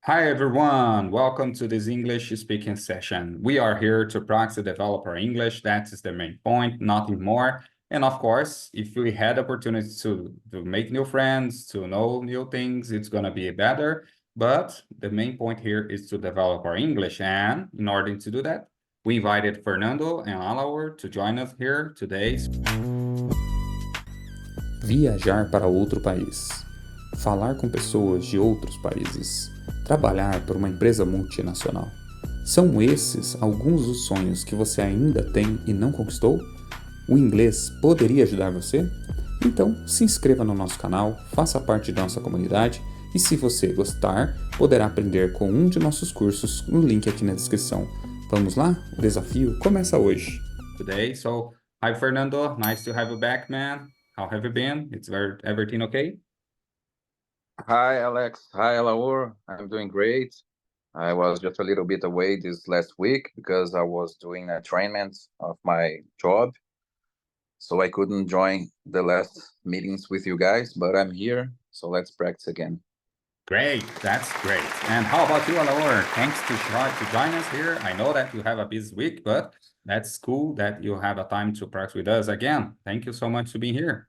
Hi everyone, welcome to this English speaking session. We are here to practice develop our English. That is the main point, nothing more. And of course, if we had opportunity to make new friends, to know new things, it's gonna be better. But the main point here is to develop our English. And in order to do that, we invited Fernando and Alaur to join us here today. Viajar para outro país, falar com pessoas de outros países, trabalhar por uma empresa multinacional. São esses alguns dos sonhos que você ainda tem e não conquistou? O inglês poderia ajudar você? Então, se inscreva no nosso canal, faça parte da nossa comunidade e, se você gostar, poderá aprender com um de nossos cursos no link aqui na descrição. Vamos lá? O desafio começa hoje. Today. So, hi Fernando, nice to have you back, man. How have you been? Everything okay? Hi, Alex. Hi, Alaur. I'm doing great. I was just a little bit away this last week because I was doing a training of my job. So I couldn't join the last meetings with you guys, but I'm here. So let's practice again. Great, that's great. And how about you, Alaur? Thanks to join us here. I know that you have a busy week, but that's cool that you have a time to practice with us again. Thank you so much for being here.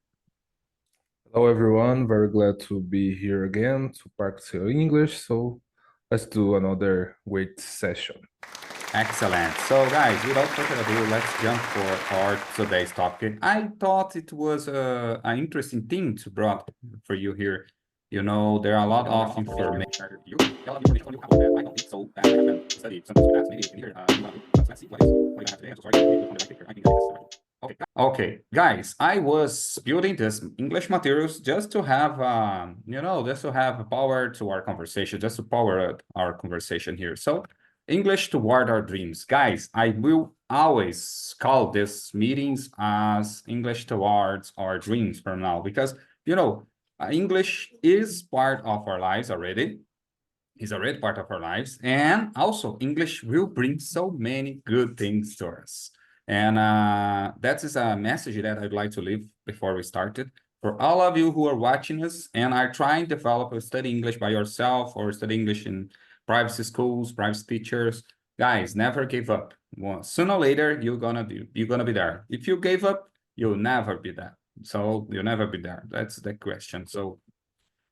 Hello everyone, very glad to be here again to practice English. So let's do another great session. Excellent. So guys, without further ado, let's jump for our today's topic. I thought it was an interesting thing to brought for you here. You know, there are a lot of information. Okay, guys, I was building this English materials just to have, just to have power to our conversation, just to power our conversation here. So, English toward our dreams. Guys, I will always call these meetings as English towards our dreams from now, because, English is part of our lives already. It's already part of our lives. And also, English will bring so many good things to us. And that is a message that I'd like to leave before we started. For all of you who are watching us and are trying to develop or study English by yourself or study English in private schools, private teachers, guys, never give up. Well, sooner or later, you're gonna be there. If you gave up, you'll never be there. So you'll never be there. That's the question. So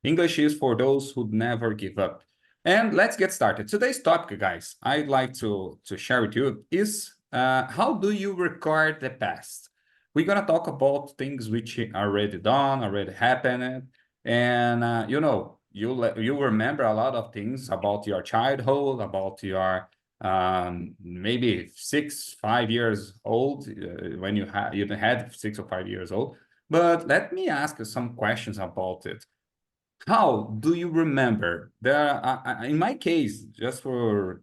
English is for those who never give up. And let's get started. Today's topic, guys, I'd like to share with you is how do you record the past? We're gonna talk about things which are already done, already happened, and you remember a lot of things about your childhood, about your maybe 5 years old when you had 6 or 5 years old. But let me ask you some questions about it. How do you remember? In my case, just for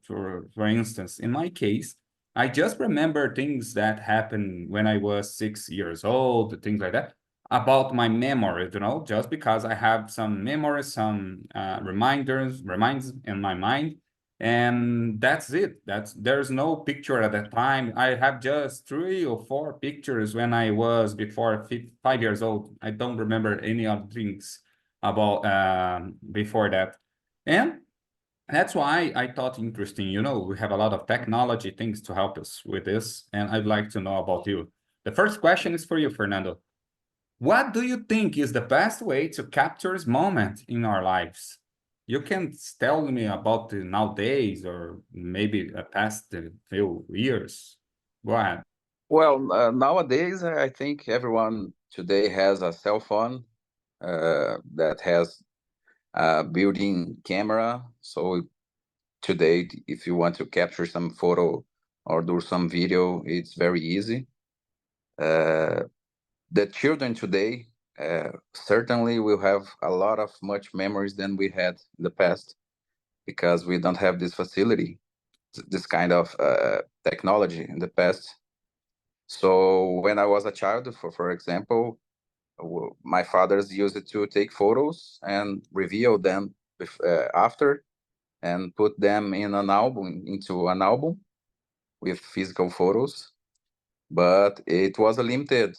instance, in my case, I just remember things that happened when I was 6 years old, things like that, about my memory, just because I have some memories, some reminds in my mind, and that's it. There's no picture at that time. I have just 3 or 4 pictures when I was before 5 years old. I don't remember any other things about before that. And that's why I thought interesting, we have a lot of technology things to help us with this, and I'd like to know about you. The first question is for you, Fernando. What do you think is the best way to capture this moment in our lives? You can tell me about the nowadays or maybe past few years. Go ahead. Well, nowadays, I think everyone today has a cell phone that has a built-in camera. So today, if you want to capture some photo or do some video, it's very easy. The children today certainly will have a lot of much memories than we had in the past because we don't have this facility, this kind of technology in the past. So when I was a child, for example, my fathers used it to take photos and reveal them after and put them in into an album with physical photos. But it was a limited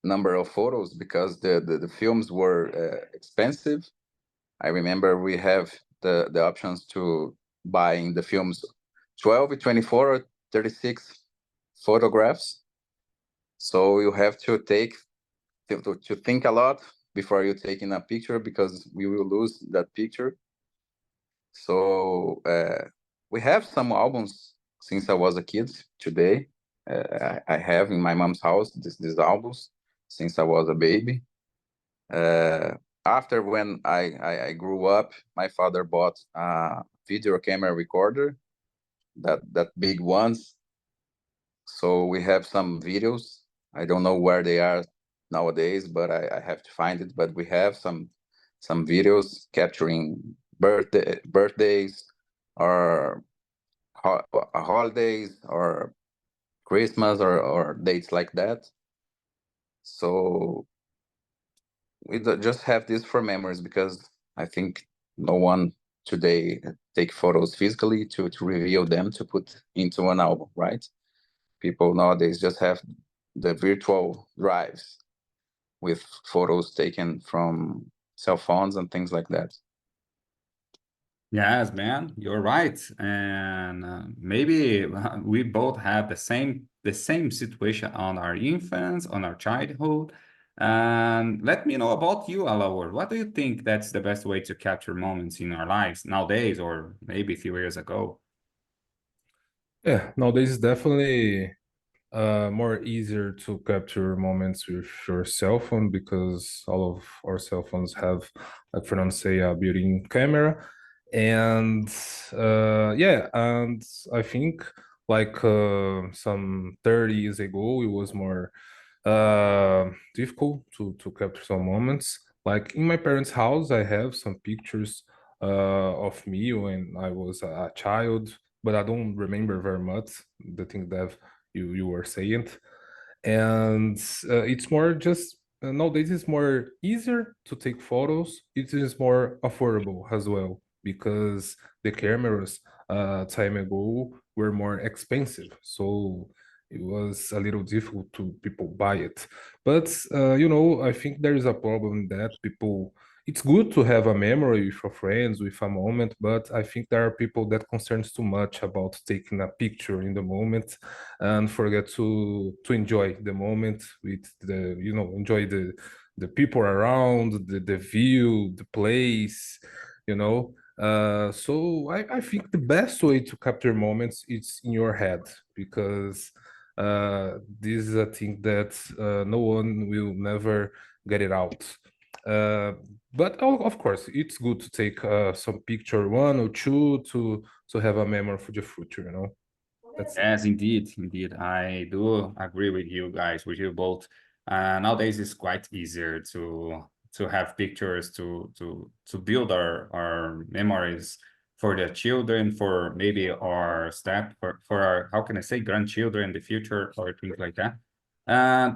number of photos because the films were expensive. I remember we have the options to buying the films 12, 24, or 36 photographs. So you have to think a lot before you taking a picture, because we will lose that picture. So we have some albums since I was a kid. Today, I have in my mom's house these albums since I was a baby. After when I grew up, my father bought a video camera recorder, that big ones. So we have some videos. I don't know where they are nowadays, but I have to find it. But we have some videos capturing birthdays, or holidays, or Christmas, or dates like that. So we just have this for memories, because I think no one today take photos physically to reveal them to put into an album, right? People nowadays just have the virtual drives with photos taken from cell phones and things like that. Yes, man, you're right. And maybe we both have the same situation on our infance, on our childhood. And let me know about you, Alawar. What do you think that's the best way to capture moments in our lives nowadays, or maybe a few years ago? Yeah, nowadays it's definitely more easier to capture moments with your cell phone, because all of our cell phones have, like Fernando say, a built-in camera. And yeah, and I think like some 30 years ago, it was more difficult to capture some moments. Like in my parents' house, I have some pictures of me when I was a child, but I don't remember very much the thing that you were saying. And it's more just nowadays it's more easier to take photos. It is more affordable as well, because the cameras time ago were more expensive, so it was a little difficult to people buy it. But I think there is a problem that people, it's good to have a memory with your friends, with a moment, but I think there are people that concerns too much about taking a picture in the moment and forget to enjoy the moment with the, enjoy the people around, the view, the place, you know. So I think the best way to capture moments is in your head, because this is a thing that no one will never get it out. But of course, it's good to take some picture, one or two, to have a memory for the future. That's it. Yes, indeed, indeed. I do agree with you guys, with you both. Nowadays it's quite easier to have pictures to build our memories for the children, for maybe our step, for our, how can I say, grandchildren in the future, or things like that.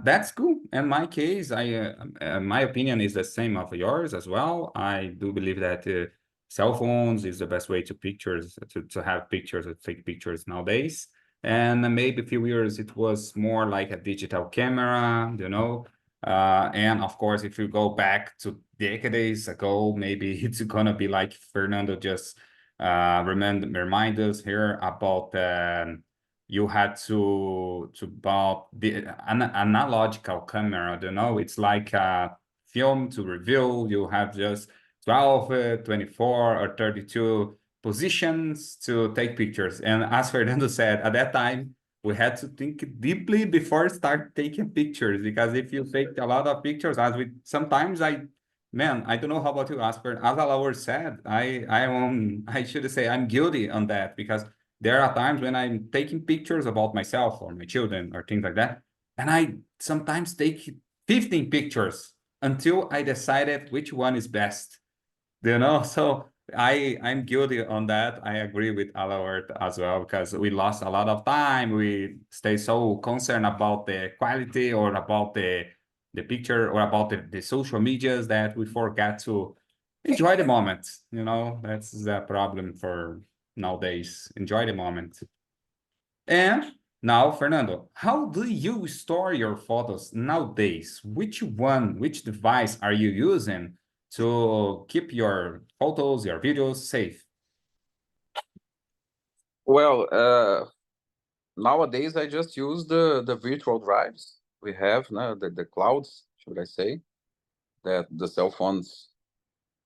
That's cool. In my case, my opinion is the same of yours as well. I do believe that cell phones is the best way to have pictures, to take pictures nowadays. And maybe a few years it was more like a digital camera, and of course, if you go back to decades ago, maybe it's gonna be like Fernando just remind us here about you had to buy an analogical camera. It's like a film to review. You have just 12, 24, or 32 positions to take pictures. And as Fernando said, at that time, we had to think deeply before start taking pictures, because if you take a lot of pictures, sometimes I don't know how about you, Asper. As Alawar said, I should say I'm guilty on that, because there are times when I'm taking pictures about myself or my children or things like that, and I sometimes take 15 pictures until I decided which one is best. So I'm guilty on that. I agree with Alawert as well, because we lost a lot of time. We stay so concerned about the quality, or about the picture, or about the social medias, that we forget to enjoy the moment. That's the problem for nowadays. Enjoy the moment. And now, Fernando, how do you store your photos nowadays? Which device are you using? to keep your photos, your videos safe? Well, nowadays I just use the virtual drives we have, no, the clouds, should I say, that the cell phones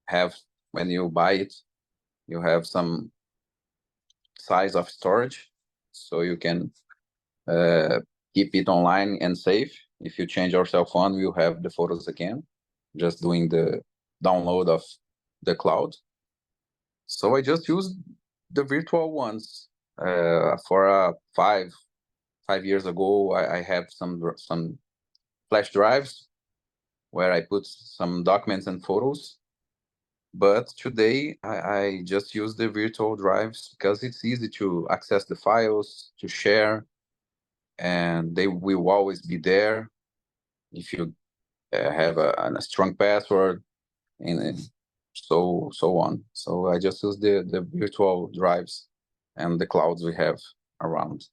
have when you buy it. You have some size of storage, so you can keep it online and safe. If you change your cell phone, you have the photos again, just doing the download of the cloud. So I just use the virtual ones. For 5 years ago, I have some flash drives where I put some documents and photos. But today I just use the virtual drives because it's easy to access the files, to share, and they will always be there if you have a strong password and so on. So I just use the virtual drives and the clouds we have around.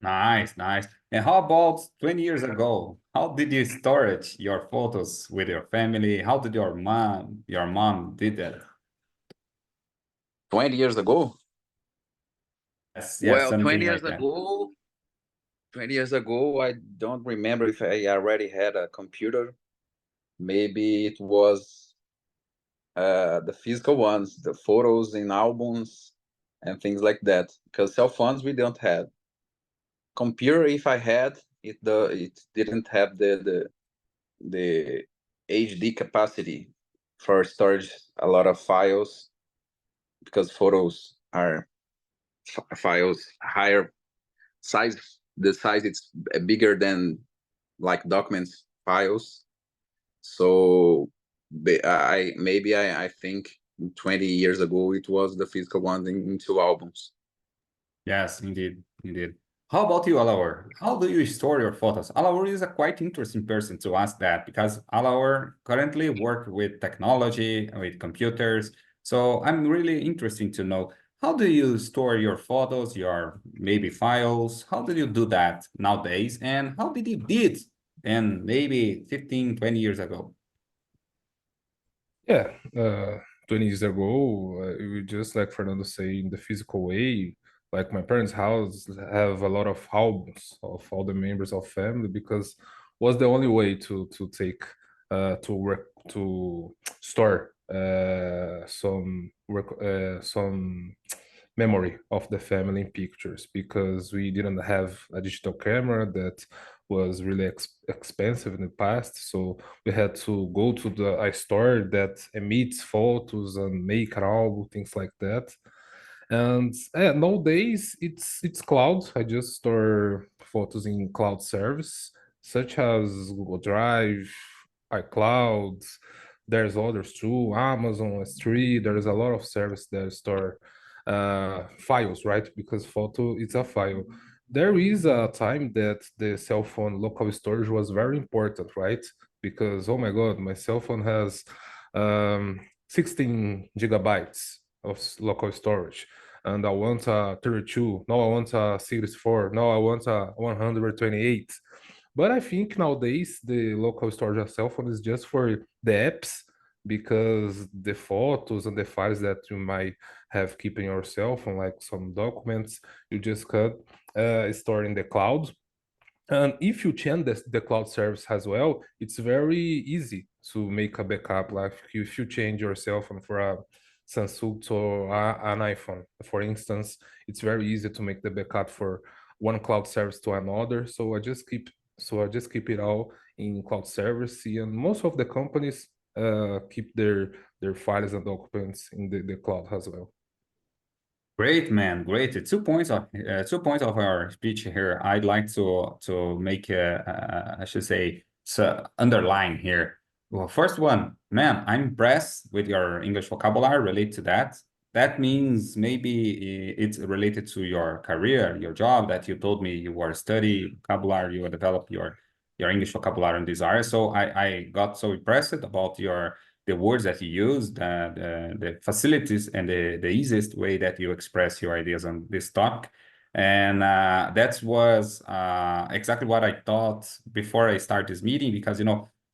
Nice, nice. And how about 20 years ago? How did you storage your photos with your family? How did your mom did that? 20 years ago? Yes, Well, something 20 years like that. ago, 20 years ago, I don't remember if I already had a computer. Maybe it was the physical ones, the photos in albums and things like that. Because cell phones we don't have. Computer, if I had it, it didn't have the HD capacity for storage a lot of files, because photos are files higher size. The size it's bigger than like documents files. So I think 20 years ago it was the physical ones in two albums. Yes, indeed, indeed. How about you, Alaor? How do you store your photos? Alaor is a quite interesting person to ask that because Alaor currently works with technology, with computers. So I'm really interested to know, how do you store your photos, your maybe files? How do you do that nowadays? And how did you did and maybe 15, 20 years ago? Yeah, 20 years ago, we just like Fernando say, in the physical way, like my parents' house have a lot of albums of all the members of family because was the only way to take to store some memory of the family in pictures, because we didn't have a digital camera that was really expensive in the past. So we had to go to a store that emits photos and make an album, things like that. And nowadays it's cloud. I just store photos in cloud service such as Google Drive, iCloud. There's others too, Amazon S3. There's a lot of service that store files, right? Because photo is a file. There is a time that the cell phone local storage was very important, right? Because oh my god, my cell phone has 16 gigabytes of local storage, and I want a 32. No, I want a 64. No, I want a 128. But I think nowadays the local storage of cell phone is just for the apps, because the photos and the files that you might have keep in your cell phone, like some documents, you just could store in the cloud. And if you change the cloud service as well, it's very easy to make a backup. Like if you change your cell phone for a Samsung or an iPhone, for instance, it's very easy to make the backup for one cloud service to another. So I just keep it all in cloud service, and most of the companies keep their files and documents in the cloud as well. Great, man. Great. 2 points of our speech here. I'd like to make I should say underline here. Well, first one, man, I'm impressed with your English vocabulary related to that. That means maybe it's related to your career, your job that you told me you were study vocabulary, you develop your English vocabulary in this area. So I got so impressed about the words that you use, the facilities, and the easiest way that you express your ideas on this topic. And that was exactly what I thought before I start this meeting, because,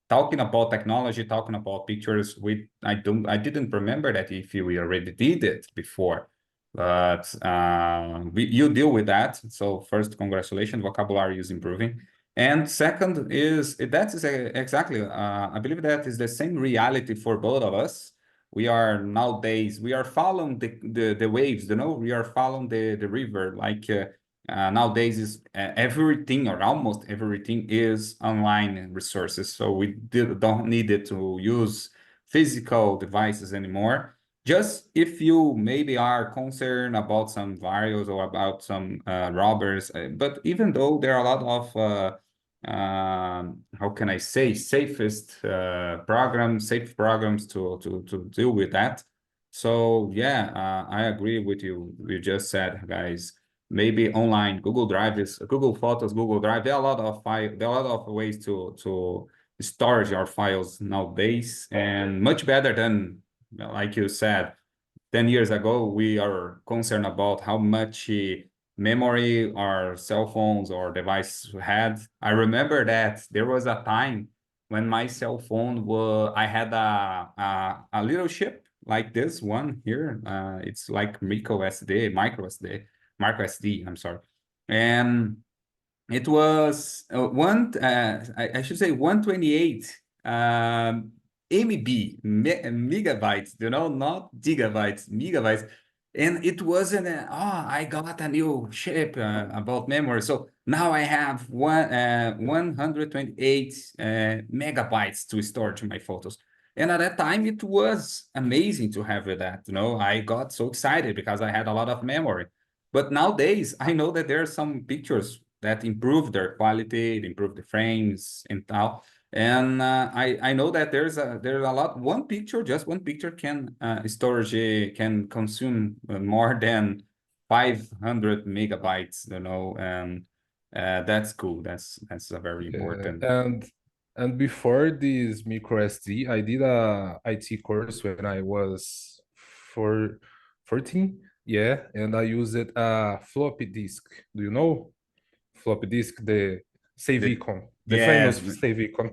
talking about technology, talking about pictures, I didn't remember that if we already did it before, but you deal with that. So first, congratulations, vocabulary is improving. And second is, exactly, I believe that is the same reality for both of us. We are nowadays, we are following the waves, we are following the river, like nowadays is everything or almost everything is online resources. So we don't need it to use physical devices anymore. Just if you maybe are concerned about some virus or about some robbers, but even though there are a lot of how can I say, safe programs to deal with that. So yeah, I agree with you. You just said, guys, maybe online Google Drive is Google Photos, Google Drive. There are a lot of there are a lot of ways to storage your files nowadays, and much better than, like you said, 10 years ago, we are concerned about how much memory our cell phones or devices had. I remember that there was a time when my cell phone I had a little chip like this one here. It's like micro SD, I'm sorry. And it was I should say 128 MB, megabytes, not gigabytes, megabytes. And it wasn't, I got a new chip about memory. So now I have 128 megabytes to store to my photos. And at that time, it was amazing to have that. I got so excited because I had a lot of memory. But nowadays, I know that there are some pictures that improve their quality, improve the frames and tal. And I know that there's a lot. Just one picture can storage can consume more than 500 megabytes. And that's cool. That's a very important. And before this micro SD, I did a IT course when I was 14. Yeah, and I used a floppy disk. Do you know floppy disk? The save The- icon, the Yes, famous save icon.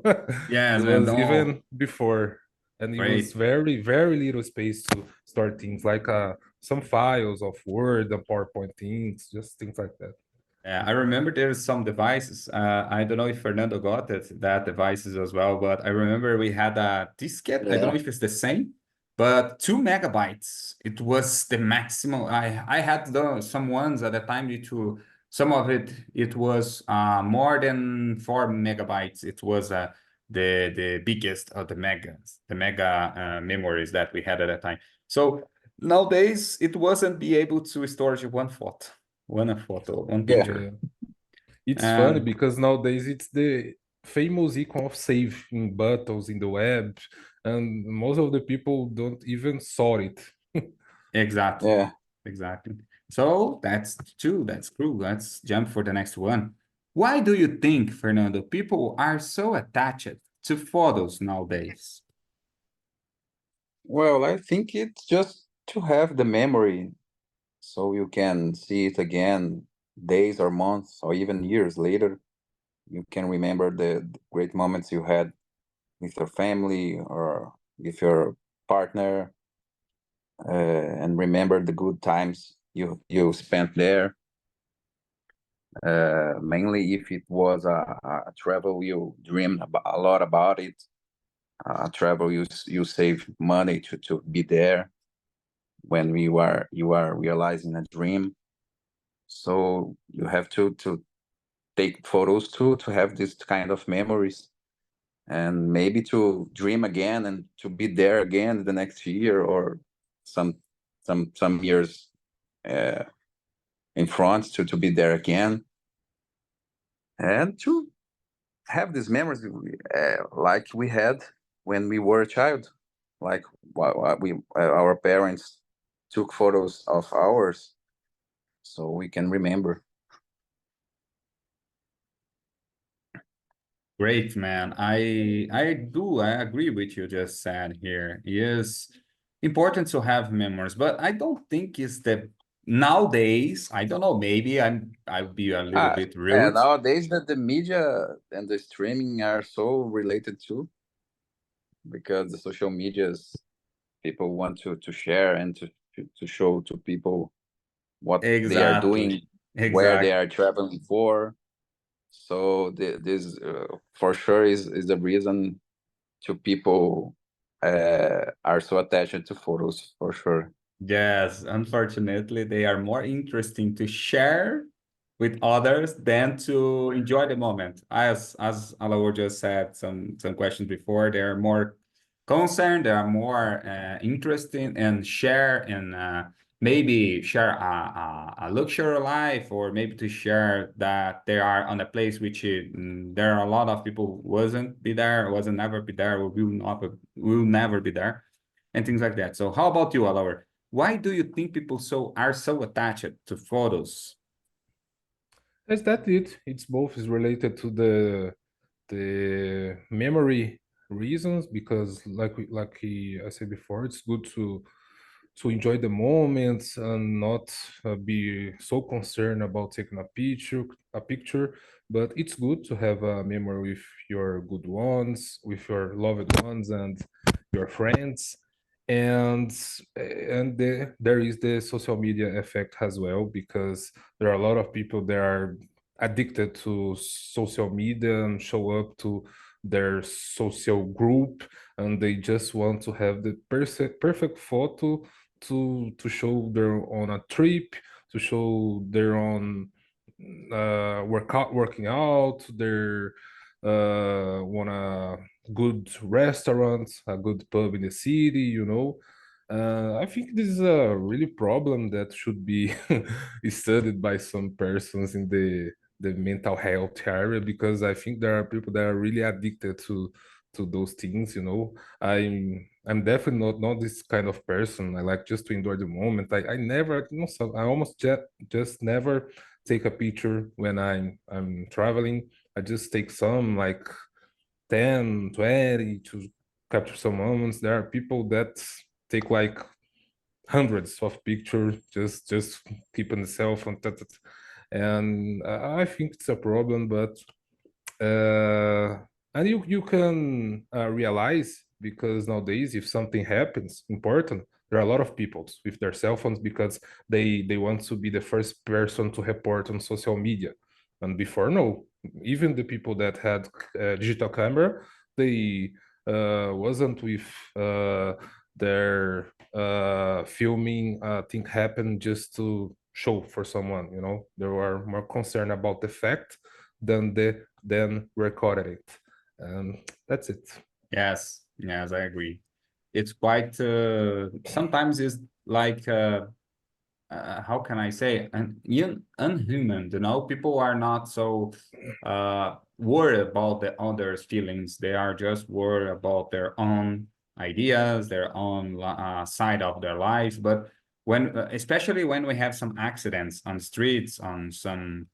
yes, It man. was No, even before, and it was great. very, very little space to store things like some files of Word and PowerPoint things, just things like that. Yeah, I remember there's some devices. I don't know if Fernando got that devices as well, but I remember we had a diskette. I don't know if it's the same, but 2 megabytes. It was the maximum. I had some ones at the time some of it was more than 4 megabytes. It was the biggest of the mega memories that we had at that time. So nowadays it wasn't be able to store one Yeah. picture. Yeah. It's funny And because nowadays it's the famous icon of save in buttons in the web, and most of the people don't even saw it. exactly, Yeah. exactly. So that's true. That's true. Let's jump for the next one. Why do you think, Fernando, people are so attached to photos nowadays? Well, I think it's just to have the memory so you can see it again days or months or even years later. You can remember the great moments you had with your family or with your partner, and remember the good times you spent there. Mainly if it was a travel, you dreamed a lot about it. Travel, you save money to be there when you are realizing a dream. So you have to take photos to have this kind of memories, and maybe to dream again and to be there again the next year or some years in front to be there again, and to have these memories like we had when we were a child, like our parents took photos of ours so we can remember. Great, man. I agree with you just said here. It is important to have memories, but I don't think it's the nowadays. I don't know. Maybe I'll be a little bit Yeah, rude. nowadays that the media and the streaming are so related to, because the social medias, people want to share and to show to people what they are doing, Exactly. where they Exactly. are traveling for. So this for sure is the reason to people are so attached to photos, for sure. Yes, unfortunately, they are more interesting to share with others than to enjoy the moment. As Alaor just said some questions before, they are more concerned, they are more interested in share and maybe share a luxury life, or maybe to share that they are on a place which there are a lot of people who wasn't be there, wasn't never be there, or will never be there, and things like that. So how about you, Alaor? Why do you think people are so attached to photos? Is that it? It's both is related to the memory reasons, because I said before, it's good to enjoy the moments and not be so concerned about taking a picture. But it's good to have a memory with your good ones, with your loved ones, and your friends. And there is the social media effect as well, because there are a lot of people that are addicted to social media and show up to their social group, and they just want to have the perfect photo to show they're on a trip, to show they're on working out, they're want a good restaurant, a good pub in the city, I think this is a really problem that should be studied by some persons in the mental health area, because I think there are people that are really addicted to those things. I'm definitely not this kind of person. I like just to enjoy the moment. I never, I almost just never take a picture when I'm traveling. I just take some, like 10, 20, to capture some moments. There are people that take like hundreds of pictures, just keeping the cell phone, and I think it's a problem. But and you can realize, because nowadays, if something happens important, there are a lot of people with their cell phones, because they want to be the first person to report on social media. And before, no, even the people that had digital camera, they wasn't with their filming thing happen just to show for someone. They were more concerned about the fact than recorded it. And that's it. Yes, yes, I agree. It's quite sometimes it's like how can I say, unhuman. People are not so worried about the others' feelings. They are just worried about their own ideas, their own side of their life. But when, especially when we have some accidents on streets, on some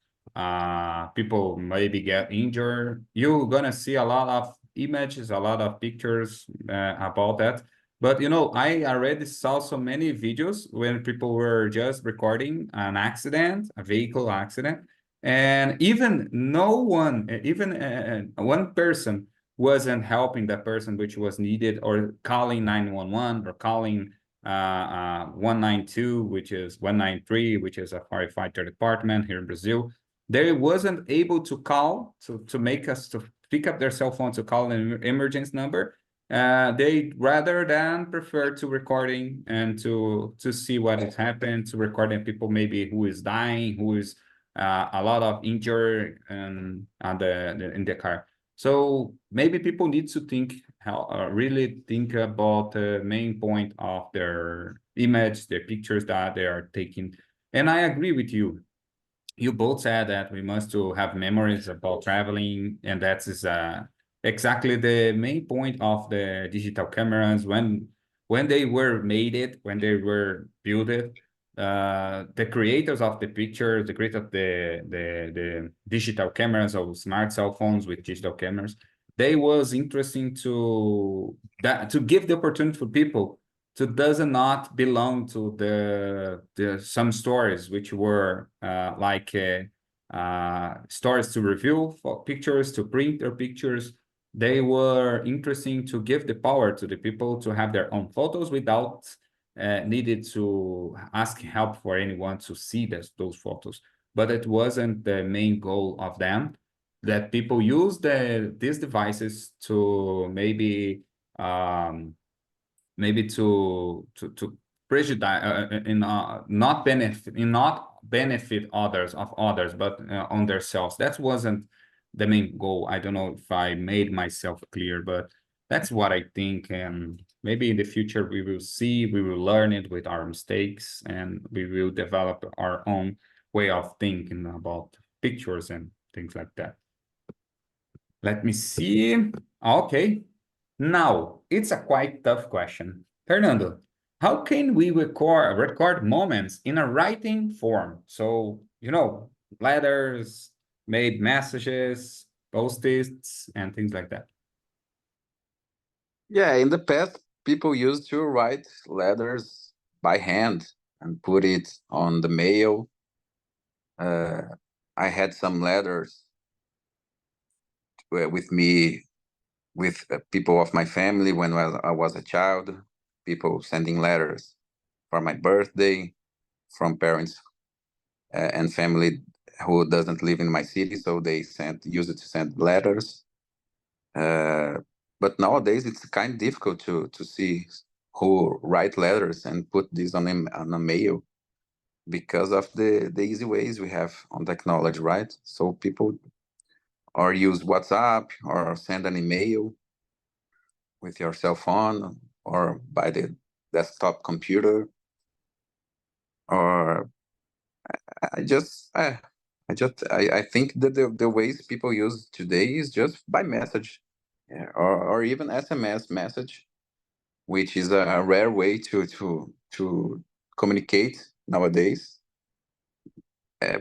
people maybe get injured, you're gonna see a lot of images, a lot of pictures about that. But I already saw so many videos when people were just recording an accident, a vehicle accident, and even no one, even one person wasn't helping that person which was needed, or calling 911, or calling 192, which is 193, which is a firefighter department here in Brazil. They wasn't able to call to make us to pick up their cell phone to call an emergency number. They rather than prefer to recording and to see what has happened, to recording people maybe who is dying, who is a lot of injured and in the car. So maybe people need to think how really think about the main point of their image, their pictures that they are taking. And I agree with you. You both said that we must to have memories about traveling, and that is exactly the main point of the digital cameras when they were made it, when they were built it. The creators of the pictures, the creators of the digital cameras or smart cell phones with digital cameras, they was interesting to give the opportunity for people to does not belong to the some stories which were like stories to review for pictures, to print their pictures, they were interesting to give the power to the people to have their own photos without needed to ask help for anyone to see those photos. But it wasn't the main goal of them, that people use these devices to maybe to prejudice not benefit others, but on themselves. That wasn't the main goal. I don't know if I made myself clear, but that's what I think. And maybe in the future we will learn it with our mistakes, and we will develop our own way of thinking about pictures and things like that. Let me see. Okay. Now, it's a quite tough question. Fernando, how can we record moments in a writing form? So, letters, made messages, post-its, and things like that. Yeah, in the past, people used to write letters by hand and put it on the mail. I had some letters with me, with people of my family when I was a child, people sending letters for my birthday from parents and family who doesn't live in my city, so they use it to send letters. But nowadays it's kind of difficult to see who write letters and put this on a mail because of the easy ways we have on technology, right? So people or use WhatsApp or send an email with your cell phone or by the desktop computer. Or I think that the ways people use today is just by message, yeah, or even SMS message, which is a rare way to communicate nowadays.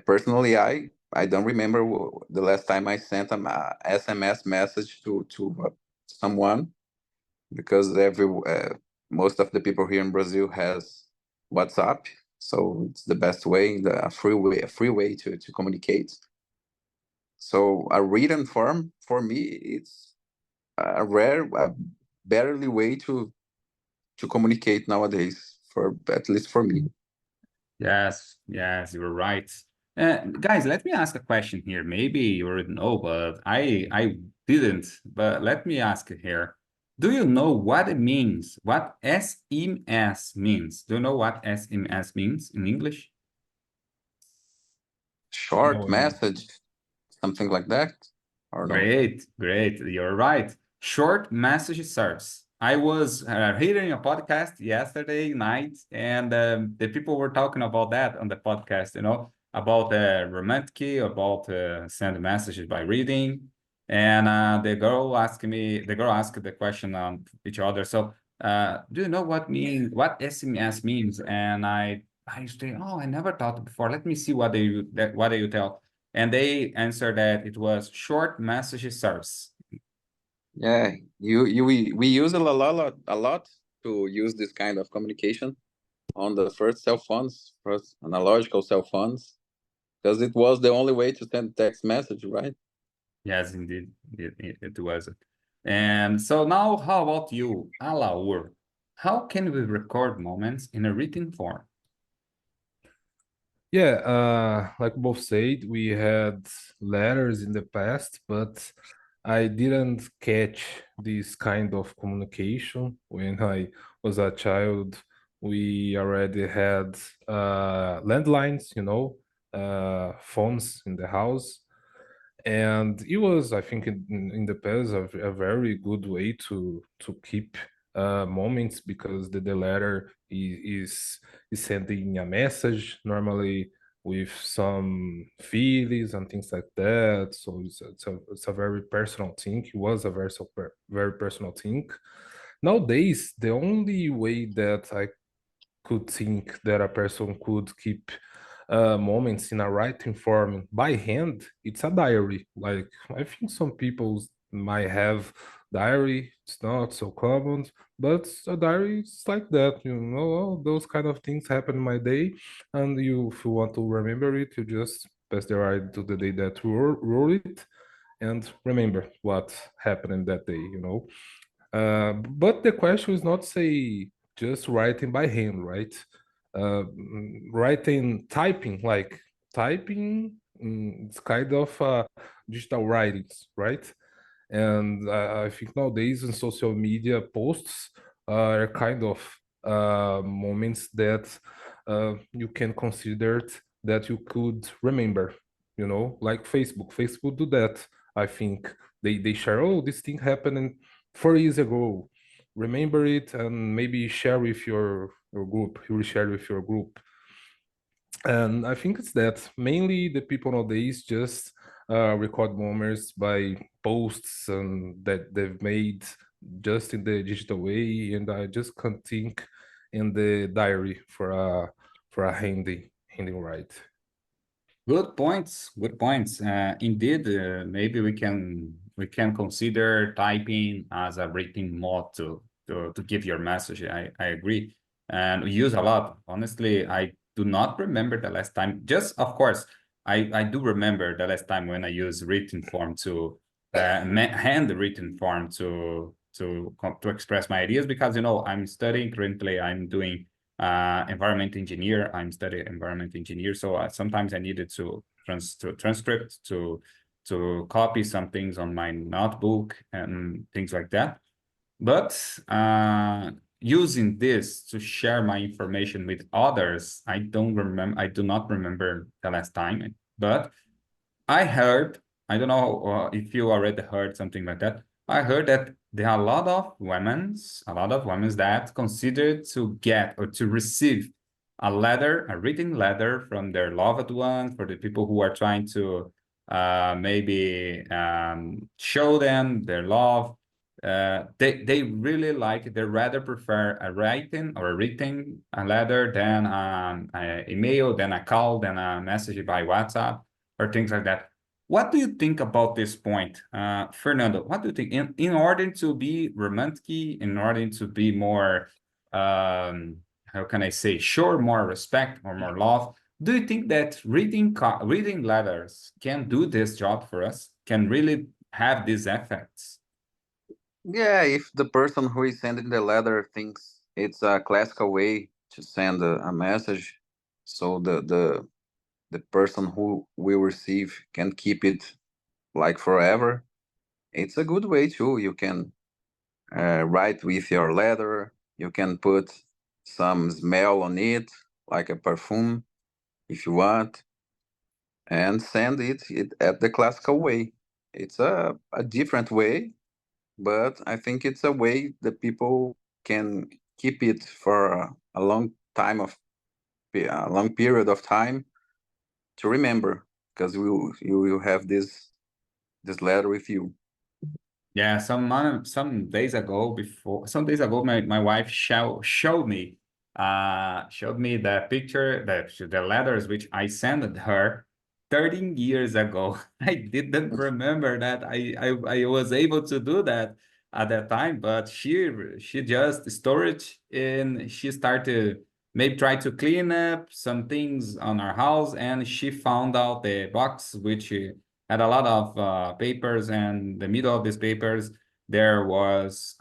Personally, I don't remember the last time I sent an SMS message to someone, because most of the people here in Brazil has WhatsApp, so it's the best way, a free way to communicate. So a written form for me, it's a barely way to communicate nowadays, for at least for me. Yes, you're right. Guys, let me ask a question here. Maybe you already know, but I didn't. But let me ask here. Do you know what it means? What SMS means? Do you know what SMS means in English? Short No, message, something like that, or no? Great. You're right. Short message service. I was hearing a podcast yesterday night, and the people were talking about that on the podcast, about romantic, about send messages by reading. And the girl asked the question on each other. So, do you know what SMS means? And I say, oh, I never thought before. Let me see what you tell. And they answered that it was short message service. Yeah, we use it a lot to use this kind of communication on the first analogical cell phones, because it was the only way to send text message, right? Yes, indeed, it was. And so now, how about you, Alaur? How can we record moments in a written form? Yeah, like both said, we had letters in the past, but I didn't catch this kind of communication when I was a child. We already had landlines, phones in the house. And it was, I think, in the past, a very good way to keep moments, because the letter is sending a message normally with some feelings and things like that. So it's a very personal thing. It was a very personal thing. Nowadays, the only way that I could think that a person could keep moments in a writing form by hand, it's a diary. Like, I think some people might have diary. It's not so common, but a diary is like that. Oh, those kind of things happen in my day, and if you want to remember it, you just pass the diary to the day that you wrote it, and remember what happened in that day, you know. But the question is not say just writing by hand, right? Writing, typing, like typing, it's kind of digital writings, right? And I think nowadays in social media posts are kind of moments that you can consider that you could remember, you know, like Facebook. Facebook do that. I think they share, oh, this thing happened 4 years ago. Remember it and maybe share with your group. You will share with your group. And I think it's that mainly the people nowadays just record moments by posts and that they've made just in the digital way, and I just can't think in the diary for a handy write. Good points. Good points. Indeed, maybe we can consider typing as a written mode to give your message. I agree, and we use a lot. Honestly, I do not remember the last time. Just of course, I do remember the last time when I used written form to handwritten form to express my ideas, because I'm studying currently. I'm doing environment engineer. I'm studying environment engineer, so sometimes I needed to transcript to copy some things on my notebook and things like that. But using this to share my information with others, I do not remember the last time. But I heard, I don't know if you already heard something like that. I heard that there are a lot of women that consider to get or to receive a written letter from their loved ones, for the people who are trying to maybe show them their love. They really like, they rather prefer a writing or a written a letter than an email, than a call, than a message by WhatsApp or things like that. What do you think about this point, Fernando? What do you think? In order to be romantic, in order to be more, how can I say, show more respect or more love, do you think that reading letters can do this job for us? Can really have these effects? Yeah, if the person who is sending the letter thinks it's a classical way to send a message, so the person who will receive can keep it like forever, it's a good way too. You can write with your letter. You can put some smell on it, like a perfume, if you want, and send it at the classical way. It's a different way, but I think it's a way that people can keep it for a long time a long period of time to remember, because you will have this letter with you. Yeah, some days ago, my wife showed me the picture, the letters which I sent her 13 years ago. I didn't remember that I was able to do that at that time, but she just stored it, and she started maybe try to clean up some things on our house, and she found out the box which had a lot of papers, and the middle of these papers there was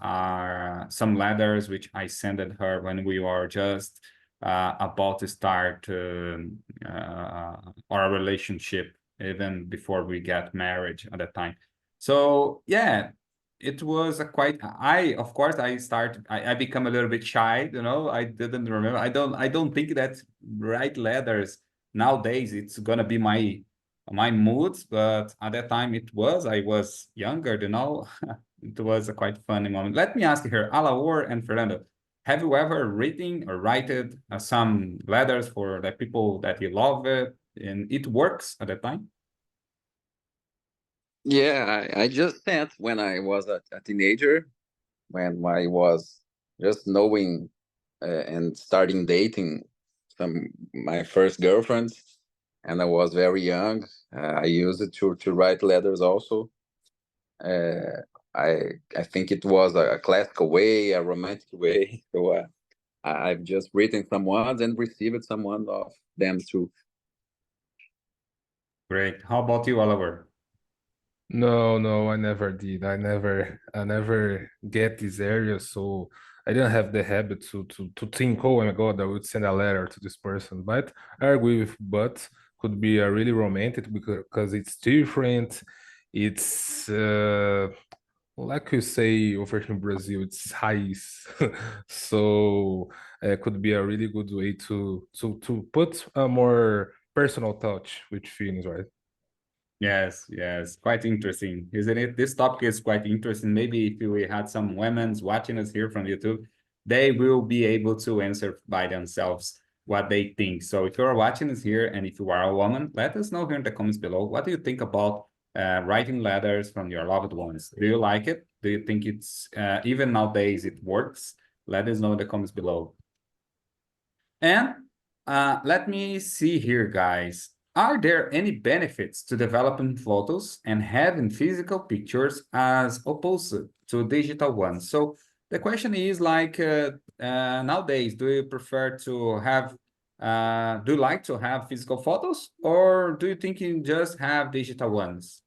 some letters which I sent her when we were just about to start our relationship, even before we got married at that time. So yeah, it was a quite, of course I become a little bit shy, I didn't remember. I don't think that write letters nowadays it's gonna be my moods, but at that time I was younger, it was a quite funny moment. Let me ask you here, Alaor and Fernando, have you ever written or written some letters for the people that you love it, and it works at that time? Yeah, I just sent when I was a teenager, when I was just knowing and starting dating my first girlfriends, and I was very young. I used it to write letters also. Uh, I think it was a classical way, a romantic way. So I've just written someone and received someone of them too. Great. How about you, Oliver? No, I never did. I never get this area, so I didn't have the habit to think, oh my God, I would send a letter to this person. But I agree with but could be a really romantic because it's different. It's like you say over in Brazil, it's raiz. So it could be a really good way to put a more personal touch with feelings, right? Yes, yes, quite interesting, isn't it? This topic is quite interesting. Maybe if we had some women's watching us here from YouTube, they will be able to answer by themselves what they think. So if you're watching us here and if you are a woman, let us know here in the comments below. What do you think about writing letters from your loved ones? Do you like it? Do you think it's even nowadays it works? Let us know in the comments below. And let me see here, guys. Are there any benefits to developing photos and having physical pictures as opposed to digital ones? So the question is like, nowadays, do you prefer to have, do you like to have physical photos or do you think you just have digital ones?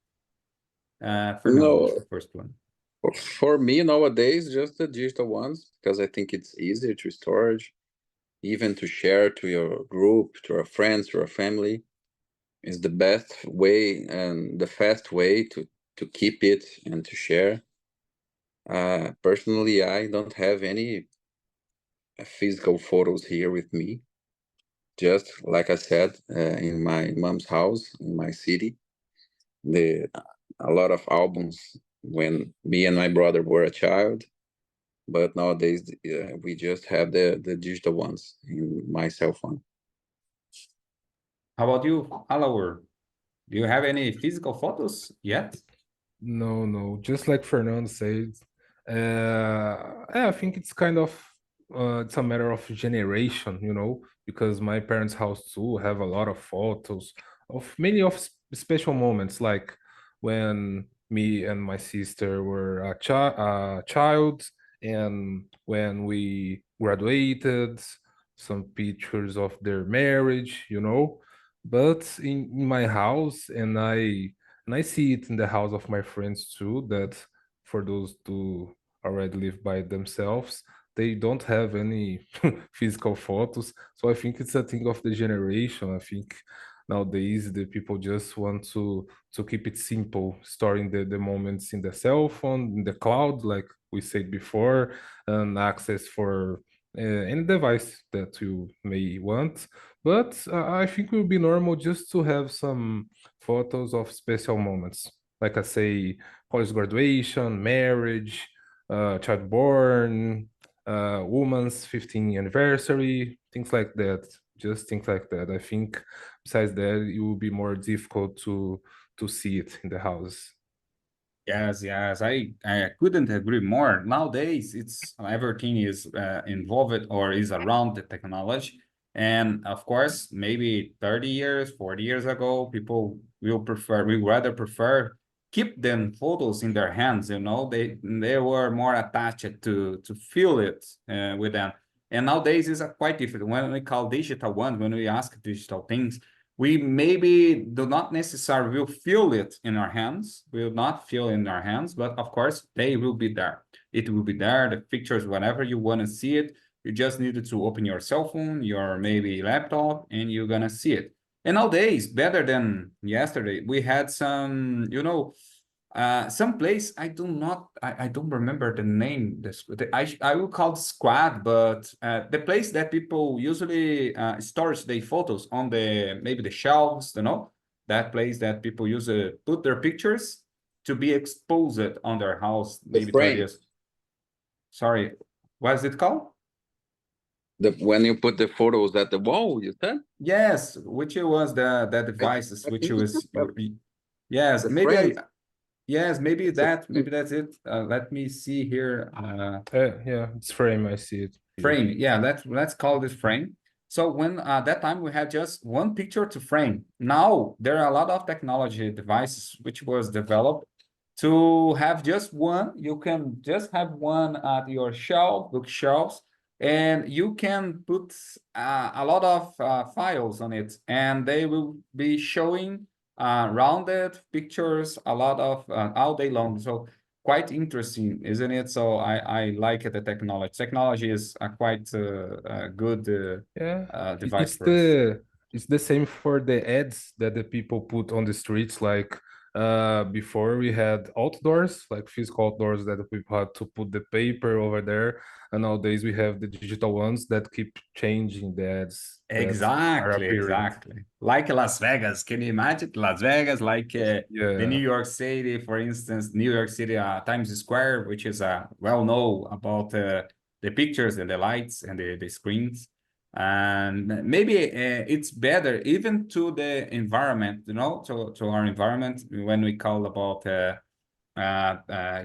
Fernando, No, the first one. for me nowadays, just the digital ones, because I think it's easier to storage, even to share to your group, to your friends, to your family, is the best way and the fast way to keep it and to share. Personally, I don't have any physical photos here with me. Just like I said, in my mom's house in my city, the a lot of albums when me and my brother were a child. But nowadays, we just have the digital ones in my cell phone. How about you, Alaur? Do you have any physical photos yet? No. Just like Fernando said, I think it's kind of it's a matter of generation, because my parents' house too have a lot of photos of many of special moments, like when me and my sister were a child, and when we graduated, some pictures of their marriage. But in my house, and I see it in the house of my friends too, that for those who already live by themselves, they don't have any physical photos. So I think it's a thing of the generation. I think nowadays the people just want to keep it simple, storing the moments in the cell phone, in the cloud, like we said before, and access for any device that you may want. But I think it will be normal just to have some photos of special moments, like I say, college graduation, marriage, child born, woman's 15th anniversary, things like that. Just things like that. I think besides that, it will be more difficult to see it in the house. Yes, yes, I couldn't agree more. Nowadays, it's everything is involved or is around the technology. And of course, maybe 30 years, 40 years ago, people will rather prefer keep them photos in their hands, they were more attached to feel it with them. And nowadays is quite different. When we call digital ones, when we ask digital things, we maybe do not necessarily will feel it in our hands, will not feel in our hands, but of course they will be there. It will be there, the pictures, whenever you want to see it, you just needed to open your cell phone, your maybe laptop, and you're gonna see it. And nowadays, better than yesterday, we had some place I don't remember the name. I will call it squad, but the place that people usually storage their photos on maybe the shelves, that place that people use put their pictures to be exposed on their house, The maybe 30 frame, years. Sorry, what is it called? when you put the photos at the wall, you said? Yes, which was the I, devices, I which think it's was yes, the maybe frame. yes, It's a maybe that's it. Let me see here. Yeah, it's frame. I see it here. Frame. Yeah, let's call this frame. So when that time we had just one picture to frame. Now there are a lot of technology devices which was developed to have just one. You can just have one at your bookshelves, and you can put a lot of files on it, and they will be showing rounded pictures, a lot of all day long. So quite interesting, isn't it? So I like the technology. Technology is a quite good Yeah, device it's for us. the same for the ads that the people put on the streets. Like before we had outdoors, like physical outdoors that the people had to put the paper over there, and nowadays we have the digital ones that keep changing the ads that are Exactly, appearing. exactly. Like Las Vegas. Can you imagine Las Vegas? Like the New Yeah, York City, for instance, New York City, Times Square, which is well known about the pictures and the lights and the screens. And maybe it's better even to the environment, you know, to our environment when we call about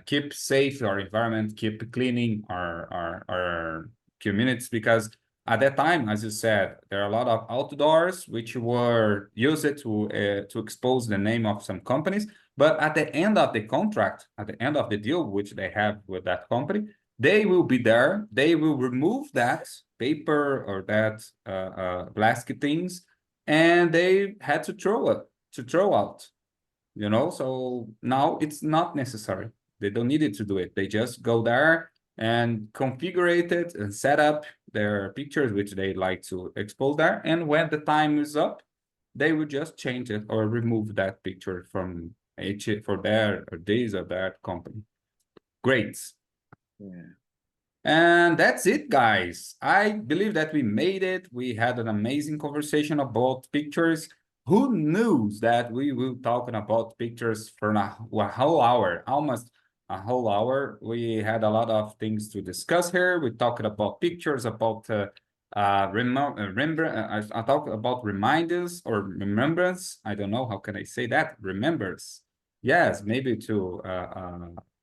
keep safe our environment, keep cleaning our communities, because at that time, as you said, there are a lot of outdoors which were used to expose the name of some companies. But at the end of the contract, at the end of the deal which they have with that company, they will be there. They will remove that paper or that plastic things, and they had to throw out. You know, so now it's not necessary. They don't need it to do it. They just go there and configure it and set up their pictures which they like to expose there, and when the time is up, they will just change it or remove that picture from each for their or days of that company. Great. Yeah. And that's it, guys. I believe that we made it. We had an amazing conversation about pictures. Who knew that we will talking about pictures for a whole hour, almost a whole hour. We had a lot of things to discuss here. We talked about pictures, about I talked about reminders or remembrance. I don't know how can I say that. Remembers. Yes, maybe to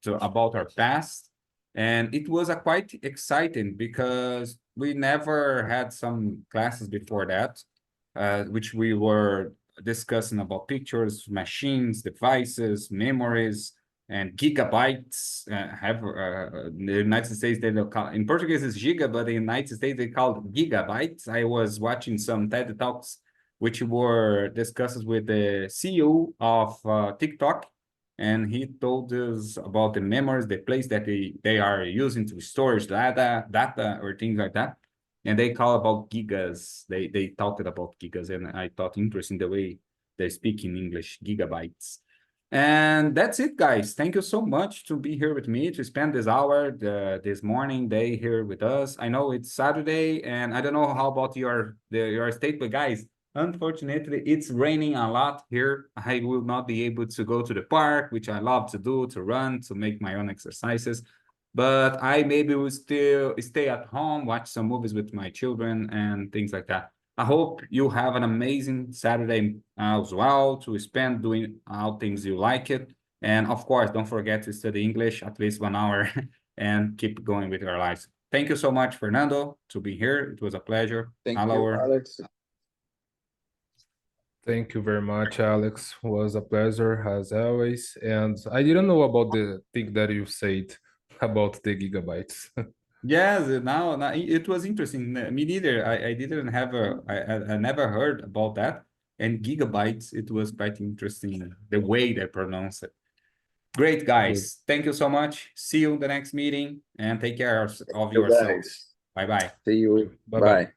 about our past, and it was a quite exciting because we never had some classes before that, which we were discussing about pictures, machines, devices, memories, and gigabytes. In the United States, they don't call, in Portuguese it's giga, but in the United States they call it gigabytes. I was watching some TED Talks which were discussed with the CEO of TikTok, and he told us about the memories, the place that they are using to storage data or things like that. And they call about gigas. They talked about gigas, and I thought interesting the way they speak in English, gigabytes. And that's it, guys. Thank you so much to be here with me, to spend this hour, this morning, day here with us. I know it's Saturday, and I don't know how about your state, but guys, unfortunately, it's raining a lot here. I will not be able to go to the park, which I love to do, to run, to make my own exercises. But I maybe will still stay at home, watch some movies with my children and things like that. I hope you have an amazing Saturday as well, to spend doing all things you like it. And of course, don't forget to study English at least 1 hour and keep going with your lives. Thank you so much, Fernando, to be here. It was a pleasure. Thank you, Hello. Alex. thank you very much, Alex. Was a pleasure as always. And I didn't know about the thing that you said about the gigabytes. Yes, now it was interesting. Me neither. I didn't have I never heard about that. And gigabytes, it was quite interesting the way they pronounce it. Great, Good. guys. Thank you so much. See you in the next meeting and take care of You yourselves. guys. Bye bye. See you. Bye bye. Bye.